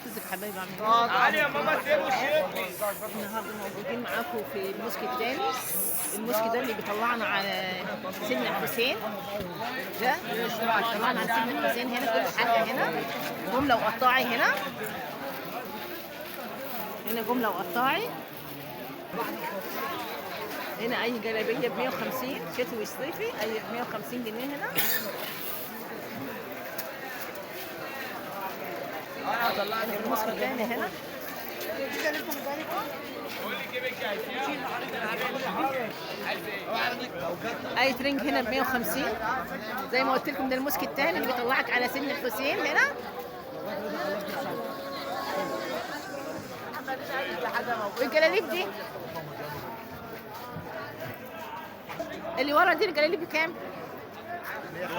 ازيك يا حبايبي عاملين ايه؟ تعالي يا ماما سيبوا النهارده موجودين معاكم في الموسك الثاني. الموسك ده اللي بيطلعنا على سيدنا الحسين. ده بيطلعنا على سيدنا الحسين هنا، كل حاجه هنا جمله وقطاعي هنا. هنا جمله وقطاعي. هنا اي جلابيه ب 150 شتوي صيفي، اي 150 جنيه هنا. الموسك الثاني هنا. اي ترنج هنا ب 150 زي ما قلت لكم. ده الموسك الثاني اللي بيطلعك على سن الحسين هنا. والجلاليب دي اللي ورا دي الجلاليب بكام؟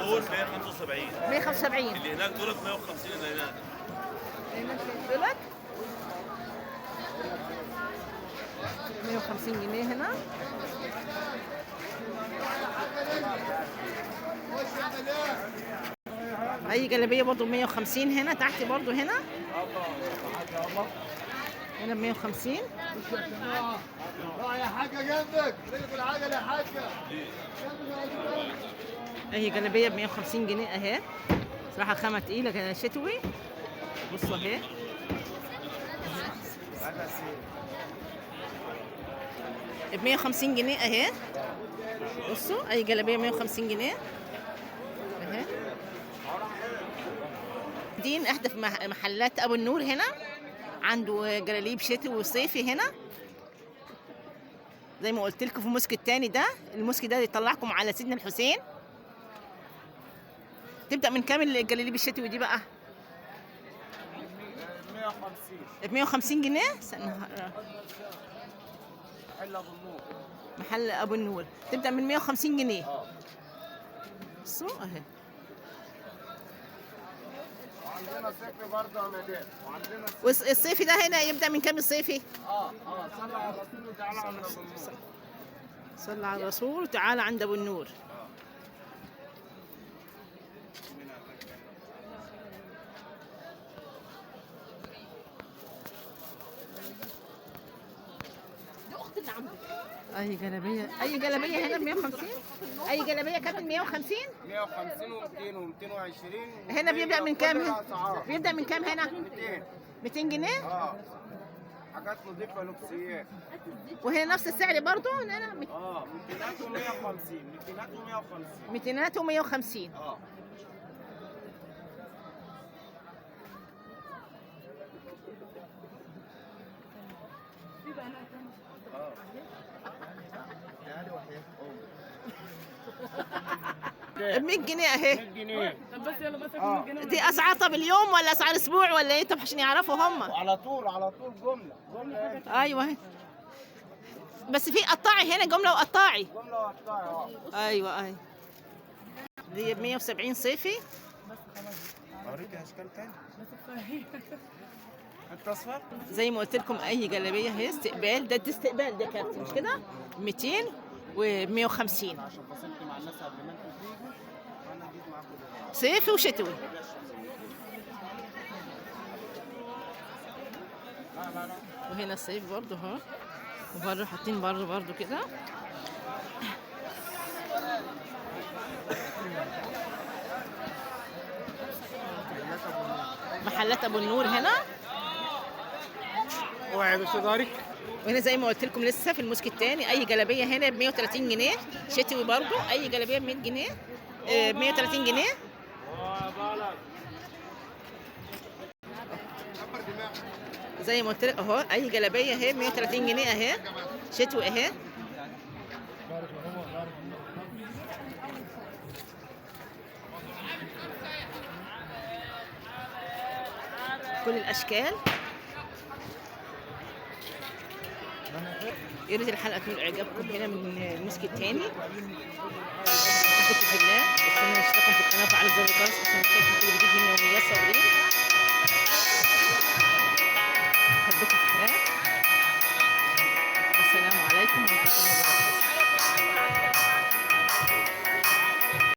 دول 175. 175 اللي هناك دولت 150 اللي هناك. دولت 150 جنيه هنا. اي جلابيه برضو 150 هنا. تحت برضو هنا هنا 150. يا حاجه جنبك رجل العجله يا حاجه. اي جلابيه ب 150 جنيه اهي. صراحه خامه تقيله كده شتوي. بصوا اهي ب 150 جنيه اهي. بصوا اي جلابيه 150 جنيه اهي. دين احدث محلات ابو النور هنا. عنده جلاليب شتوي وصيفي هنا زي ما قلت لكم. في الموسك الثاني ده، الموسك ده يطلعكم على سيدنا الحسين. تبدا من كام الجلاليب الشتوي دي بقى؟ 150. ب 150 جنيه. محل ابو النور. محل ابو النور تبدا من 150 جنيه. بصوا اهي. وعندنا صيفي برضه يا مدام. وعندنا والصيفي ده هنا يبدا من كام الصيفي؟ صلى على الرسول وتعالى عند ابو النور. صلى على الرسول وتعالى عند ابو النور. اي جلابيه، اي جلابيه هنا ب 150. اي جلابيه كام؟ 150 150 و200 و220. هنا بيبدا من كام؟ بيبدا من كام هنا؟ 200. 200 جنيه. حاجات نظيفه لوكسيات. وهنا نفس السعر برضو هنا 200 و150. 200 و150. 200 و150. ب 100 جنيه اهي. 100 جنيه. دي اسعار طب اليوم ولا اسعار اسبوع ولا ايه؟ طب عشان يعرفوا هم. على طول جمله. ايوه اهي. بس في قطاعي هنا، جمله وقطاعي. جمله وقطاعي. ايوه اهي. دي ب 170 صيفي. اوريك اشكال تاني. انت اصفر؟ زي ما قلت لكم اي جلابيه اهي استقبال. ده استقبال ده كابتن مش كده؟ 200 و 150 عشان فصلت مع الناس قبل ما انتوا تيجوا وانا جيت معاكم دلوقتي. صيفي وشتوي. وهنا الصيف برضه اهو. وبره حاطين بره برضه كده. محلات ابو النور هنا. اوعي بس دارك. وهنا زي ما قلت لكم لسه في الموسك الثاني اي جلابيه هنا ب 130 جنيه شتوي برضه. اي جلابيه ب 100 جنيه، 130 جنيه. زي ما قلت لك اهو اي جلابيه اهي 130 جنيه اهي شتوي اهي. كل الاشكال. يا ريت الحلقه تكون اعجابكم هنا من الموسك الثاني. احبكم في الله. استنوا اشتركوا في القناه وفعلوا زر الجرس عشان تشوفوا كل جديد من يوميات صابرين. احبكم في الله. والسلام عليكم ورحمه الله وبركاته.